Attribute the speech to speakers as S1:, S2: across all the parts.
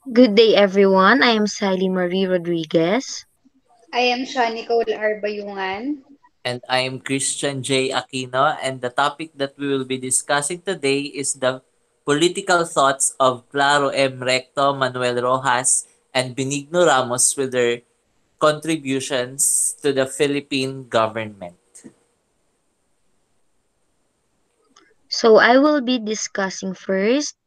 S1: Good day, everyone. I am Sally Marie Rodriguez.
S2: I am Shah Nicole Arbayungan.
S3: And I am Christian J. Aquino, and the topic that we will be discussing today is the political thoughts of Claro M. Recto, Manuel Rojas, and Benigno Ramos with their contributions to the Philippine government.
S1: So, I will be discussing first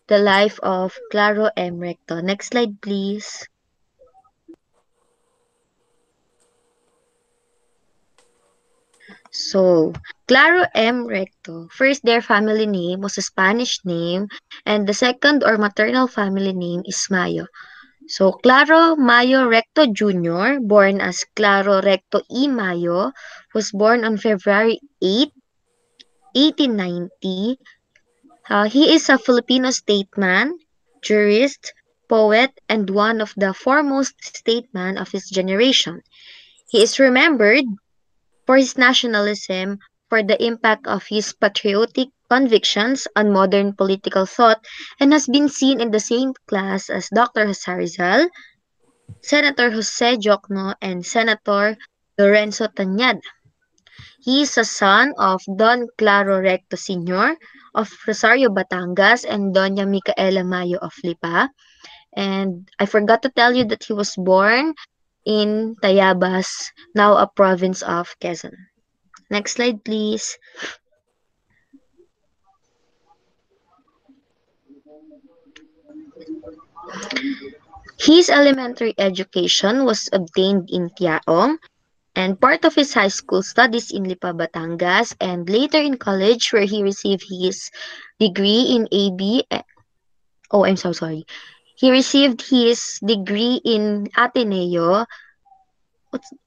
S1: the life of Claro M. Recto. Next slide, please. So, Claro M. Recto. First, their family name was a Spanish name, and the second or maternal family name is Mayo. So, Claro Mayo Recto Jr., born as Claro Recto E. Mayo, was born on February 8, 1890. He is a Filipino statesman, jurist, poet, and one of the foremost statesmen of his generation. He is remembered for his nationalism, for the impact of his patriotic convictions on modern political thought, and has been seen in the same class as Dr. Jose Rizal, Senator Jose Jocno, and Senator Lorenzo Tañada. He is a son of Don Claro Recto Sr. of Rosario, Batangas, and Doña Micaela Mayo of Lipa. And I forgot to tell you that he was born in Tayabas, now a province of Quezon. Next slide, please. His elementary education was obtained in Tiaong, and part of his high school studies in Lipa, Batangas, and later in college where he received his degree in AB. Oh, I'm so sorry. He received his degree in Ateneo,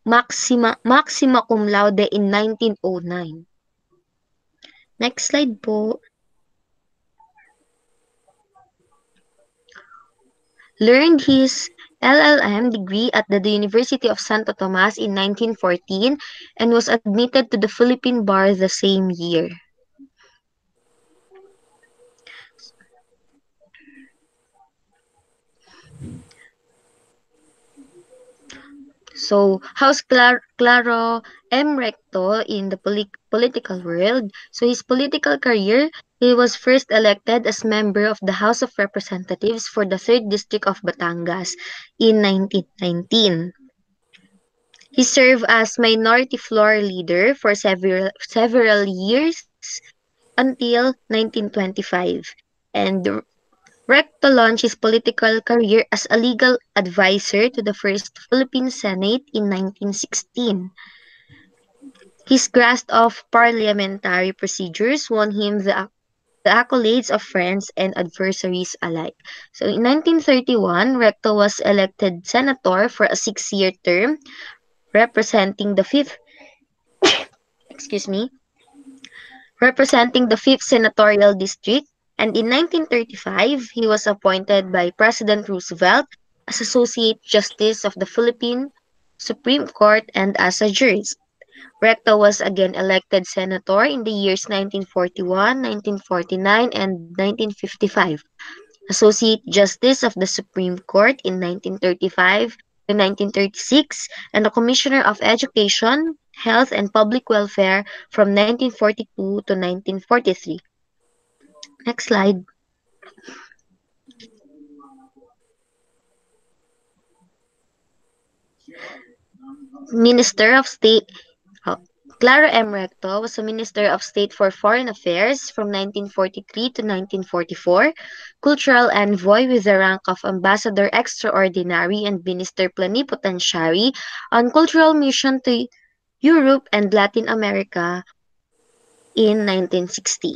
S1: maxima cum laude in 1909. Next slide po. Learned his LLM degree at the University of Santo Tomas in 1914 and was admitted to the Philippine Bar the same year. So, how's Claro M. Recto in the political world? So, his political career, he was first elected as member of the House of Representatives for the 3rd District of Batangas in 1919. He served as minority floor leader for several years until 1925. And Recto launched his political career as a legal advisor to the First Philippine Senate in 1916. His grasp of parliamentary procedures won him the accolades of friends and adversaries alike. So in 1931, Recto was elected senator for a 6-year term, representing the fifth, excuse me, representing the 5th senatorial district, and in 1935, he was appointed by President Roosevelt as Associate Justice of the Philippine Supreme Court and as a jurist. Recto was again elected senator in the years 1941, 1949, and 1955, Associate Justice of the Supreme Court in 1935 to 1936, and the Commissioner of Education, Health, and Public Welfare from 1942 to 1943. Next slide. Minister of State oh, Clara M. Recto was a Minister of State for Foreign Affairs from 1943 to 1944, Cultural Envoy with the rank of Ambassador Extraordinary and Minister Plenipotentiary on Cultural Mission to Europe and Latin America in 1960.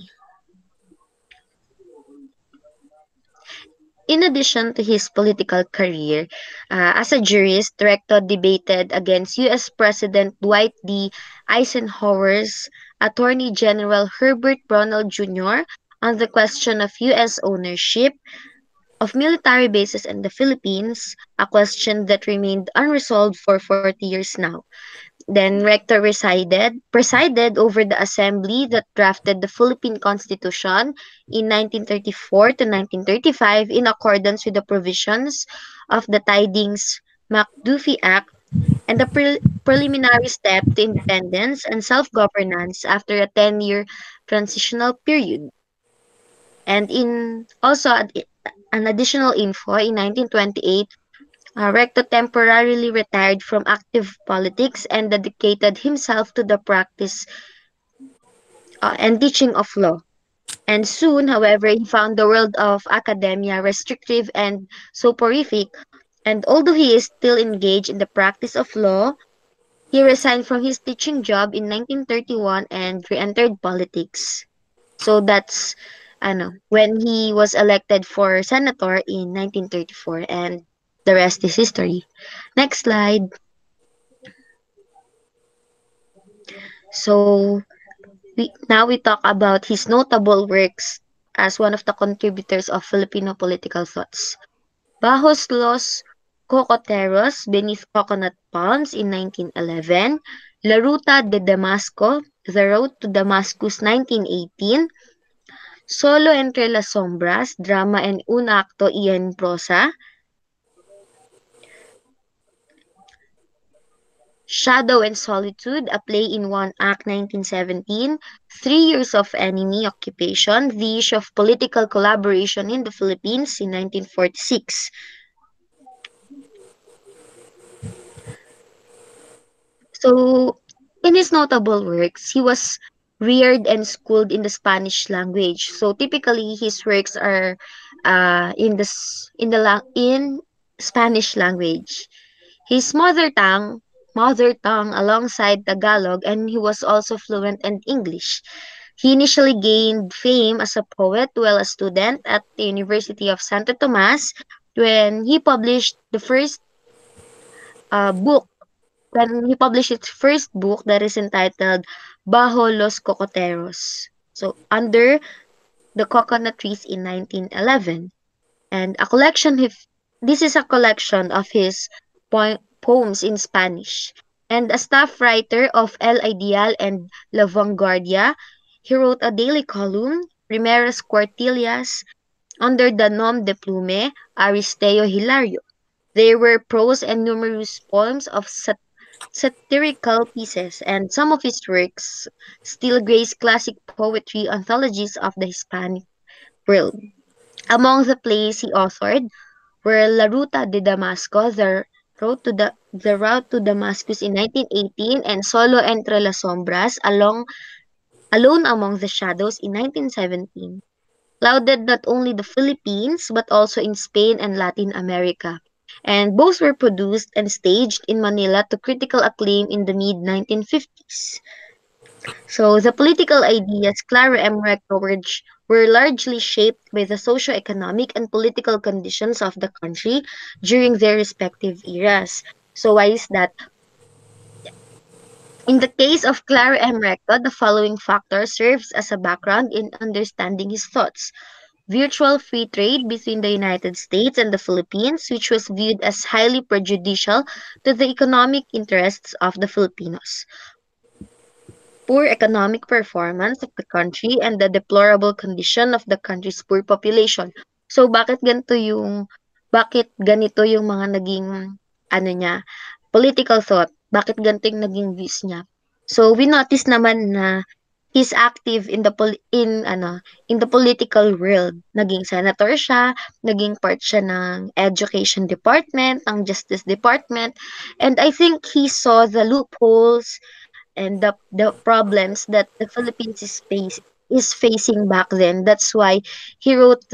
S1: In addition to his political career, as a jurist, Recto debated against U.S. President Dwight D. Eisenhower's Attorney General Herbert Brownell Jr. on the question of U.S. ownership of military bases in the Philippines, a question that remained unresolved for 40 years now. Then Rector presided over the assembly that drafted the Philippine Constitution in 1934 to 1935 in accordance with the provisions of the Tidings-McDuffie Act and the preliminary step to independence and self-governance after a 10-year transitional period. And in also an additional info in 1928, Recto temporarily retired from active politics and dedicated himself to the practice and teaching of law. And soon, however, he found the world of academia restrictive and soporific, and although he is still engaged in the practice of law, he resigned from his teaching job in 1931 and re-entered politics. So that's when he was elected for senator in 1934, and the rest is history. Next slide. So now we talk about his notable works as one of the contributors of Filipino political thoughts. Bajos los Cocoteros Beneath Coconut Palms in 1911, La Ruta de Damasco, The Road to Damascus 1918, Solo Entre las Sombras, drama and un acto y en prosa, Shadow and Solitude, a play in one act 1917, 3 Years of Enemy Occupation, the issue of political collaboration in the Philippines in 1946. So, in his notable works, he was reared and schooled in the Spanish language. So, typically, his works are in Spanish language. His mother tongue alongside Tagalog, and he was also fluent in English. He initially gained fame as a poet while a student at the University of Santo Tomas when he published the first book when he published his first book that is entitled Bajo los Cocoteros. So under the coconut trees in 1911. And this is a collection of his poems in Spanish. And a staff writer of El Ideal and La Vanguardia, he wrote a daily column, Primeras Cuartillas, under the nom de plume Aristeo Hilario. There were prose and numerous poems of satirical pieces, and some of his works still grace classic poetry anthologies of the Hispanic world. Among the plays he authored were La Ruta de Damasco, the Route to Damascus in 1918, and Solo Entre las Sombras, Alone Among the Shadows in 1917. Lauded not only the Philippines but also in Spain and Latin America. And both were produced and staged in Manila to critical acclaim in the mid-1950s. So the political ideas Clara M. Recto were largely shaped by the socio-economic and political conditions of the country during their respective eras. So why is that? In the case of Clara M. Recto, the following factor serves as a background in understanding his thoughts. Virtual free trade between the United States and the Philippines, which was viewed as highly prejudicial to the economic interests of the Filipinos. Poor economic performance of the country and the deplorable condition of the country's poor population. So bakit ganito yung mga naging niya, political thought? Bakit ganito yung naging views niya? So we notice naman na he's active in the political world. Naging senator siya, naging part siya ng education department, ng justice department, and I think he saw the loopholes and the problems that the Philippines is facing back then. That's why he wrote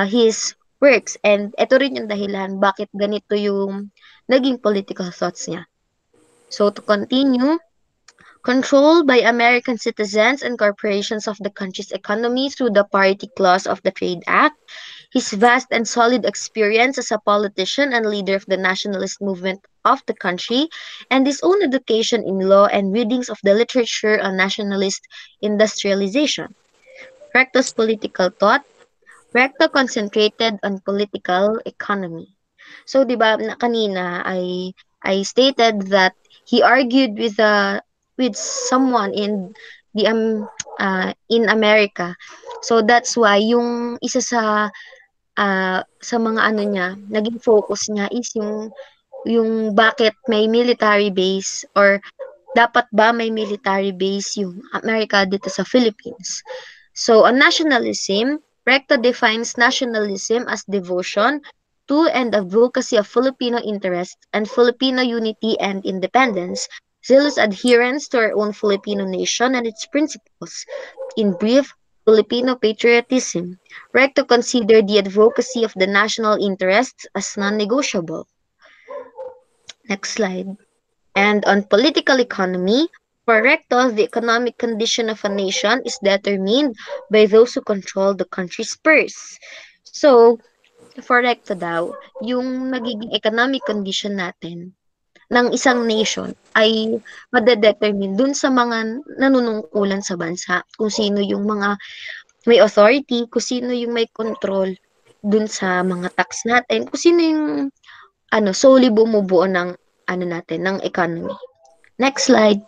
S1: his works, and ito rin yung dahilan bakit ganito yung naging political thoughts niya. So to continue, control by American citizens and corporations of the country's economy through the Parity Clause of the Trade Act, his vast and solid experience as a politician and leader of the nationalist movement of the country, and his own education in law and readings of the literature on nationalist industrialization. Recto's political thought, Recto concentrated on political economy. So, 'di ba, kanina I stated that he argued with someone in America. So that's why yung isa sa mga ano niya, naging focus niya is yung bakit may military base or dapat ba may military base yung Amerika dito sa Philippines. So, on nationalism, Recto defines nationalism as devotion to and advocacy of Filipino interests and Filipino unity and independence, zealous adherence to our own Filipino nation and its principles. In brief, Filipino patriotism. Recto considered the advocacy of the national interests as non-negotiable. Next slide. And on political economy, for Recto, the economic condition of a nation is determined by those who control the country's purse. So, for Recto daw, yung nagiging economic condition natin ng isang nation ay madedetermine dun sa mga nanunungkulan sa bansa. Kung sino yung mga may authority, kung sino yung may control dun sa mga tax natin, kung sino yung solely bumubuo ng natin, ng economy. Next slide.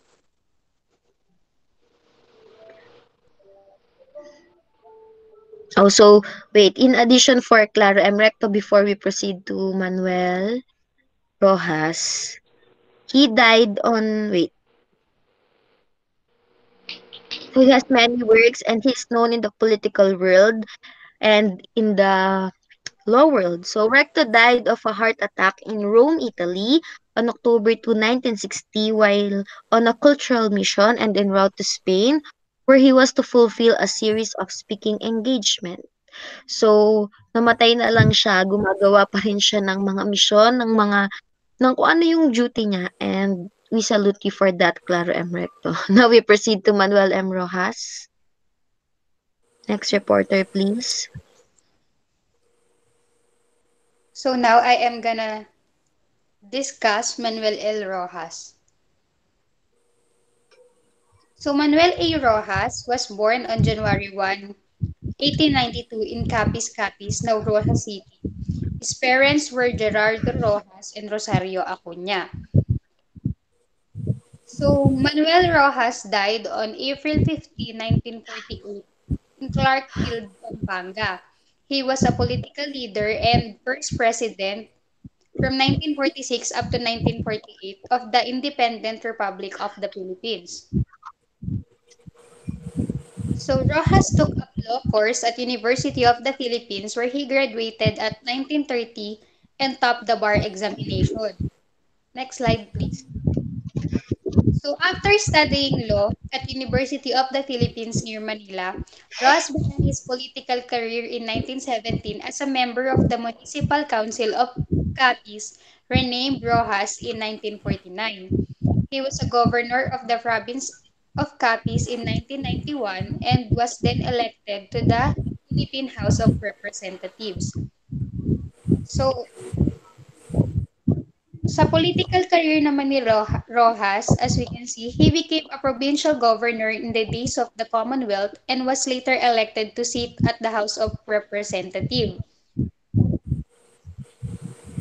S1: Also, wait, in addition for Claro M. Recto, before we proceed to Manuel Rojas, he died on, wait, so he has many works and he's known in the political world and in the law world. So, Recto died of a heart attack in Rome, Italy on October 2, 1960 while on a cultural mission and en route to Spain where he was to fulfill a series of speaking engagement. So, namatay na lang siya, gumagawa pa rin siya ng mga misyon, ng kung ano yung duty niya. And we salute you for that, Claro M. Recto. Now we proceed to Manuel M. Rojas. Next reporter, please.
S2: So now I am gonna discuss Manuel L. Rojas. So Manuel A. Rojas was born on January 1, 1892 in Capiz, Capiz, Nauroja City. His parents were Gerardo Rojas and Rosario Acuña. So Manuel Rojas died on April 15, 1948 in Clarkfield, Pampanga. He was a political leader and first president from 1946 up to 1948 of the Independent Republic of the Philippines. So Rojas took up law course at University of the Philippines where he graduated at 1930 and topped the bar examination. Next slide, please. So after studying law at University of the Philippines near Manila, Rojas began his political career in 1917 as a member of the Municipal Council of Capiz, renamed Rojas in 1949. He was a governor of the province of Capiz in 1991 and was then elected to the Philippine House of Representatives. So, sa political career naman ni Rojas, as we can see, he became a provincial governor in the days of the Commonwealth and was later elected to sit at the House of Representatives.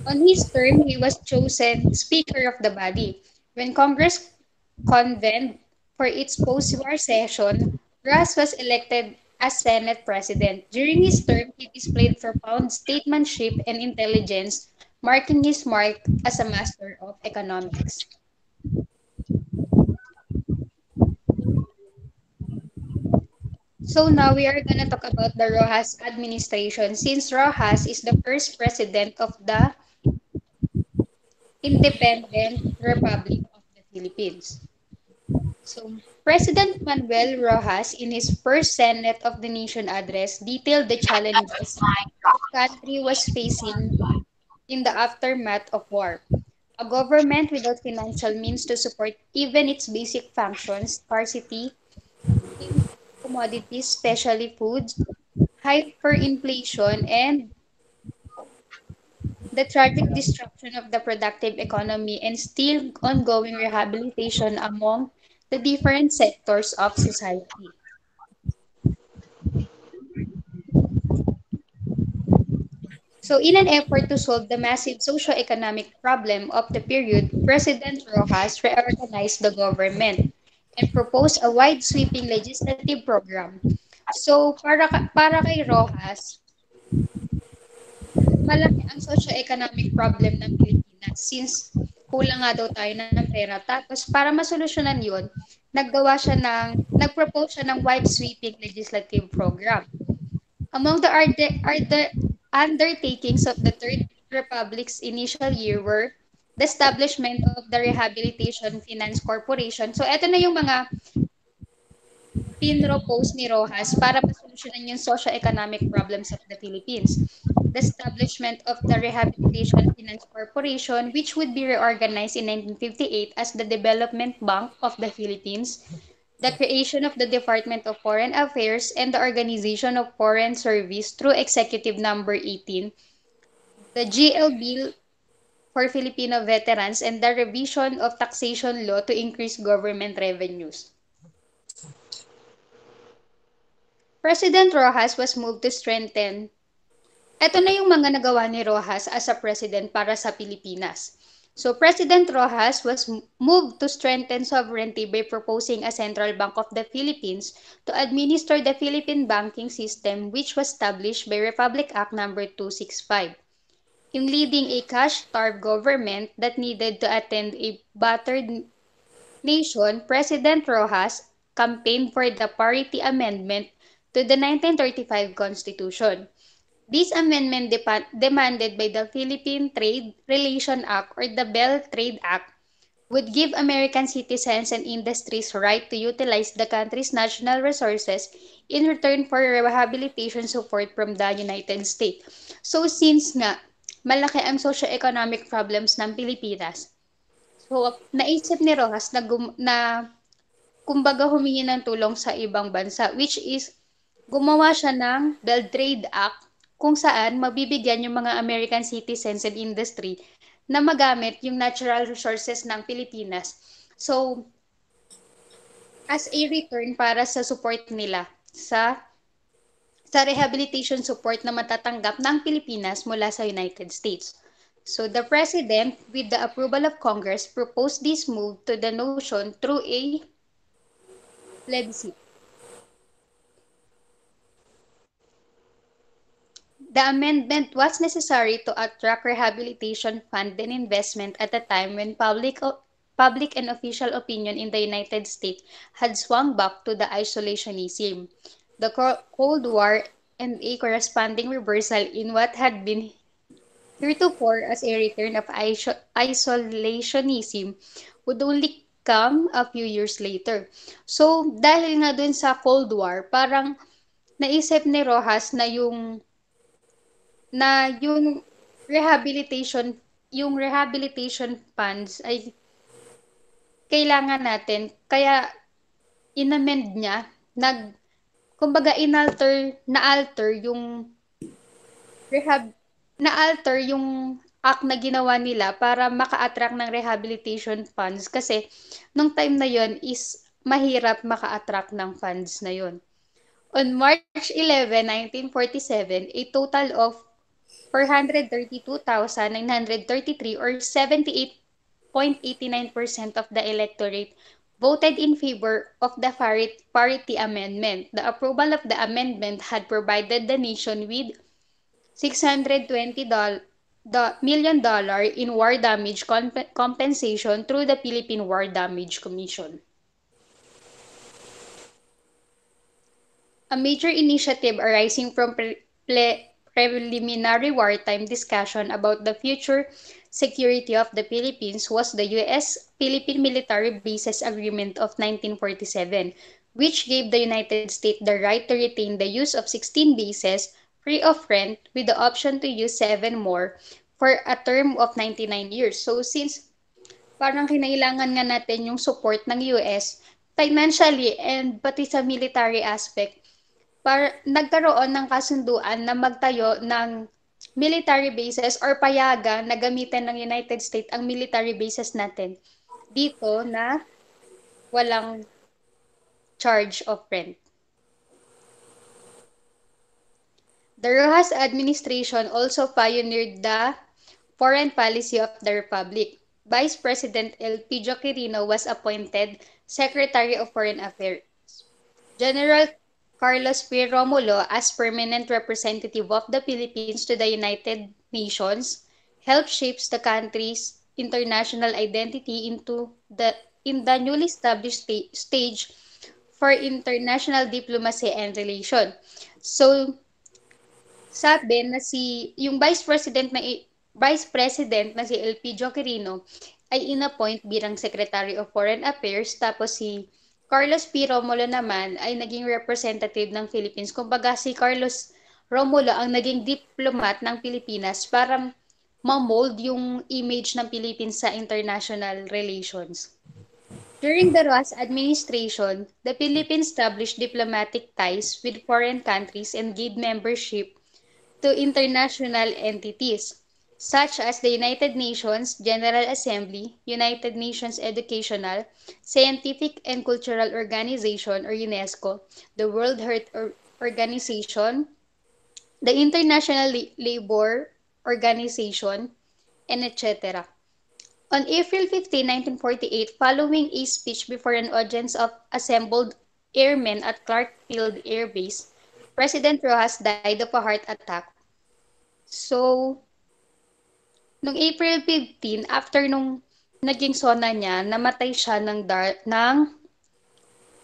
S2: On his term, he was chosen Speaker of the body. When Congress convened for its post-war session, Rojas was elected as Senate President. During his term, he displayed profound statesmanship and intelligence, marking his mark as a master of economics. So now we are going to talk about the Rojas administration since Rojas is the first president of the Independent Republic of the Philippines. So, President Manuel Rojas, in his first Senate of the Nation address, detailed the challenges the country was facing in the aftermath of war. A government without financial means to support even its basic functions, scarcity in commodities, especially foods, hyperinflation, and the tragic destruction of the productive economy and still ongoing rehabilitation among the different sectors of society. So, in an effort to solve the massive socio-economic problem of the period, President Rojas reorganized the government and proposed a wide-sweeping legislative program. So, para kay Rojas, malaki ang socio-economic problem ng Pilipinas since kulang nga daw tayo ng pera. Tapos, para masolusyonan yun, nag-propose siya ng wide-sweeping legislative program. Among the undertakings of the Third Republic's initial year were the establishment of the Rehabilitation Finance Corporation. So, eto na yung mga pinropose ni Rojas para masolusyonan yung socio-economic problems of the Philippines. The establishment of the Rehabilitation Finance Corporation, which would be reorganized in 1958 as the Development Bank of the Philippines, the creation of the Department of Foreign Affairs, and the Organization of Foreign Service through Executive Number 18, the GL Bill for Filipino veterans, and the revision of taxation law to increase government revenues. President Rojas was moved to strengthen. Ito na yung mga nagawa ni Rojas as a president para sa Pilipinas. So President Rojas was moved to strengthen sovereignty by proposing a central bank of the Philippines to administer the Philippine banking system, which was established by Republic Act number 265. In leading a cash-starved government that needed to attend a battered nation, President Rojas campaigned for the parity amendment to the 1935 Constitution. This amendment demanded by the Philippine Trade Relation Act or the Bell Trade Act would give American citizens and industries right to utilize the country's national resources in return for rehabilitation support from the United States. So since nga malaki ang socio-economic problems ng Pilipinas, so naisip ni Rojas na kumbaga humingi ng tulong sa ibang bansa, which is gumawa siya ng Bell Trade Act kung saan mabibigyan yung mga American citizens and industry na magamit yung natural resources ng Pilipinas. So, as a return para sa support nila sa rehabilitation support na matatanggap ng Pilipinas mula sa United States. So the President, with the approval of Congress, proposed this move to the notion through a plebiscite. The amendment was necessary to attract rehabilitation fund and investment at a time when public and official opinion in the United States had swung back to the isolationism, the Cold War, and a corresponding reversal in what had been heretofore as a return of isolationism would only come a few years later. So, dahil nga dun sa Cold War, parang naisip ni Rojas na yung rehabilitation funds ay kailangan natin kaya inamend niya kumbaga na-alter yung rehab na-alter yung act na ginawa nila para maka-attract ng rehabilitation funds kasi nung time na yon is mahirap maka-attract ng funds na yon. On March 11, 1947, a total of 432,933 or 78.89% of the electorate voted in favor of the parity amendment. The approval of the amendment had provided the nation with $620 million in war damage compensation through the Philippine War Damage Commission. A major initiative arising from preliminary wartime discussion about the future security of the Philippines was the U.S.-Philippine Military Bases Agreement of 1947, which gave the United States the right to retain the use of 16 bases free of rent with the option to use 7 more for a term of 99 years. So since parang kinailangan nga natin yung support ng US financially and pati sa military aspect, nagkaroon ng kasunduan na magtayo ng military bases or payagan na gamitin ng United States ang military bases natin dito na walang charge of rent. The Rojas administration also pioneered the foreign policy of the Republic. Vice President Elpidio Quirino was appointed Secretary of Foreign Affairs. General Carlos P. Romulo, as permanent representative of the Philippines to the United Nations, helped shapes the country's international identity in the newly established stage for international diplomacy and relation. So, sabi na yung Vice President na si Elpidio Quirino ay inappoint bilang Secretary of Foreign Affairs, tapos si Carlos P. Romulo naman ay naging representative ng Philippines. Kumbaga si Carlos Romulo ang naging diplomat ng Pilipinas para ma-mold yung image ng Philippines sa international relations. During the Rojas administration, the Philippines established diplomatic ties with foreign countries and gave membership to international entities, such as the United Nations General Assembly, United Nations Educational, Scientific and Cultural Organization or UNESCO, the World Health Organization, the International Labor Organization, and etc. On April 15, 1948, following a speech before an audience of assembled airmen at Clark Field Air Base, President Rojas died of a heart attack. So, nung April 15, after nung naging sona niya, namatay siya ng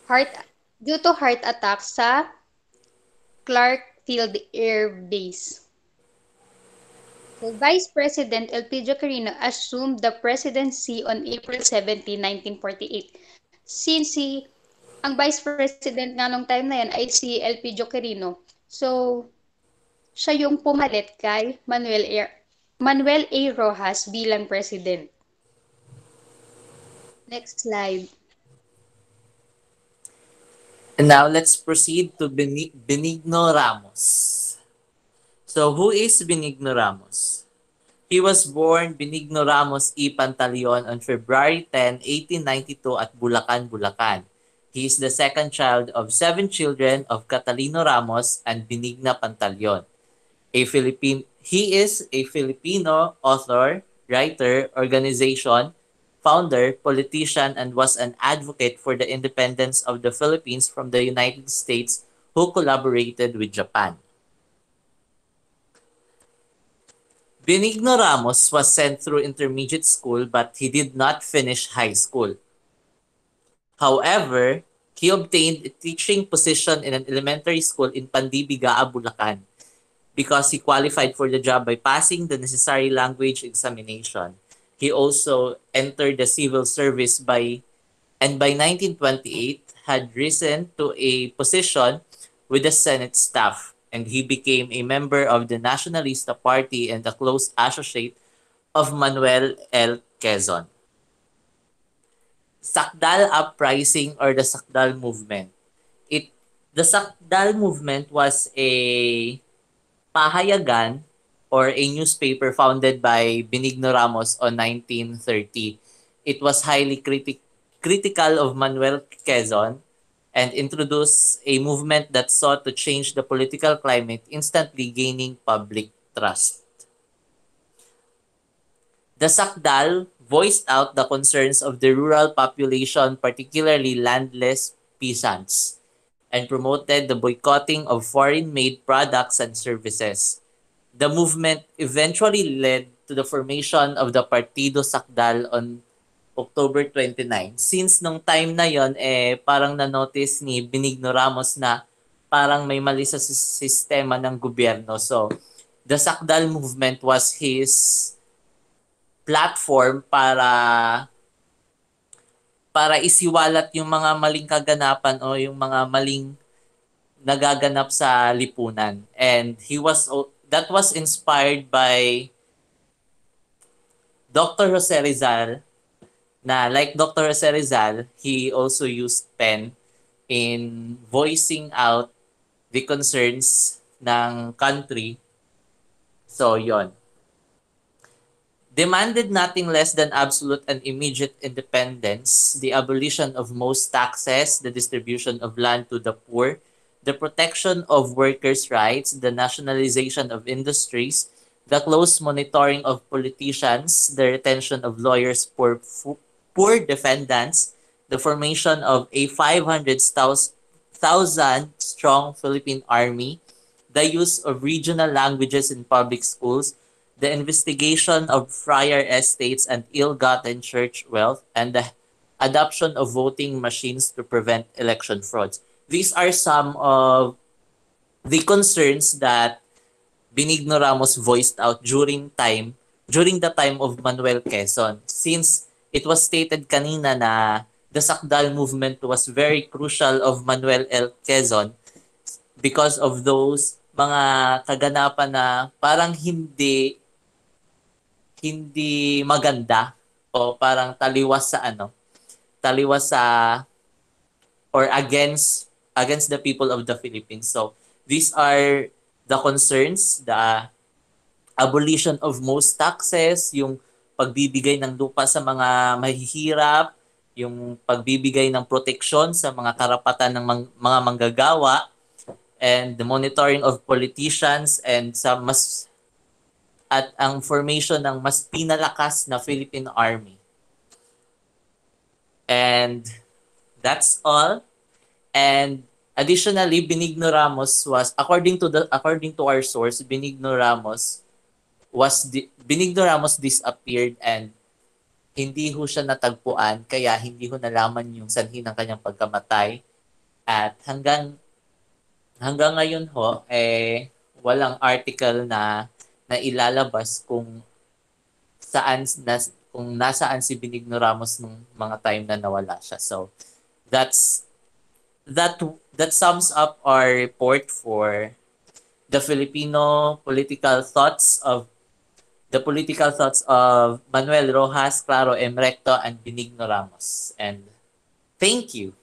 S2: heart due to heart attack sa Clark Field Air Base. So, Vice President Elpidio Quirino assumed the presidency on April 17, 1948. Since ang Vice President nga nung time na yan ay si Elpidio Quirino. So, siya yung pumalit kay Manuel A. Rojas bilang President. Next slide.
S3: And now let's proceed to Benigno Ramos. So who is Benigno Ramos? He was born Benigno Ramos E. Pantaleon on February 10, 1892 at Bulacan, Bulacan. He is the second child of 7 children of Catalino Ramos and Benigna Pantaleon. He is a Filipino author, writer, organization, founder, politician, and was an advocate for the independence of the Philippines from the United States who collaborated with Japan. Benigno Ramos was sent through intermediate school but he did not finish high school. However, he obtained a teaching position in an elementary school in Pandibigaa, Bulacan because he qualified for the job by passing the necessary language examination. He also entered the civil service by 1928 had risen to a position with the Senate staff, and he became a member of the Nacionalista Party and a close associate of Manuel L. Quezon. Sakdal Uprising or the Sakdal Movement. The Sakdal Movement was a pahayagan or a newspaper founded by Benigno Ramos on 1930. It was highly critical of Manuel Quezon and introduced a movement that sought to change the political climate, instantly gaining public trust. The Sakdal voiced out the concerns of the rural population, particularly landless peasants, and promoted the boycotting of foreign-made products and services. The movement eventually led to the formation of the Partido Sakdal on October 29. Since nung time na yon, parang na-notice ni Benigno Ramos na parang may mali sa sistema ng gobyerno. So, the Sakdal movement was his platform para isiwalat yung mga maling kaganapan o yung mga maling nagaganap sa lipunan. And that was inspired by Dr. Jose Rizal, na like Dr. Jose Rizal, he also used pen in voicing out the concerns ng country. So, yon. Demanded nothing less than absolute and immediate independence, the abolition of most taxes, the distribution of land to the poor, the protection of workers' rights, the nationalization of industries, the close monitoring of politicians, the retention of lawyers for poor defendants, the formation of a 500,000 strong Philippine army, the use of regional languages in public schools, the investigation of friar estates and ill-gotten church wealth, and the adoption of voting machines to prevent election frauds. These are some of the concerns that Benigno Ramos voiced out during the time of Manuel Quezon. Since it was stated kanina na the Sakdal movement was very crucial of Manuel L. Quezon because of those mga kaganapan na parang hindi maganda o parang taliwas sa or against the people of the Philippines. So these are the concerns, the abolition of most taxes, yung pagbibigay ng lupa sa mga mahihirap, yung pagbibigay ng proteksyon sa mga karapatan ng mga manggagawa, and the monitoring of politicians and sa mas at ang formation ng mas pinalakas na Philippine Army. And that's all. And additionally, according to our source, Benigno Ramos disappeared and hindi ho siya natagpuan, kaya hindi ho nalaman yung sanhi ng kanyang pagkamatay. At hanggang ngayon ho, walang article na ilalabas kung nasaan si Benigno Ramos nung mga time na nawala siya. So that's that sums up our report for the political thoughts of Manuel Rojas, Claro M. Recto, and Benigno Ramos. And thank you.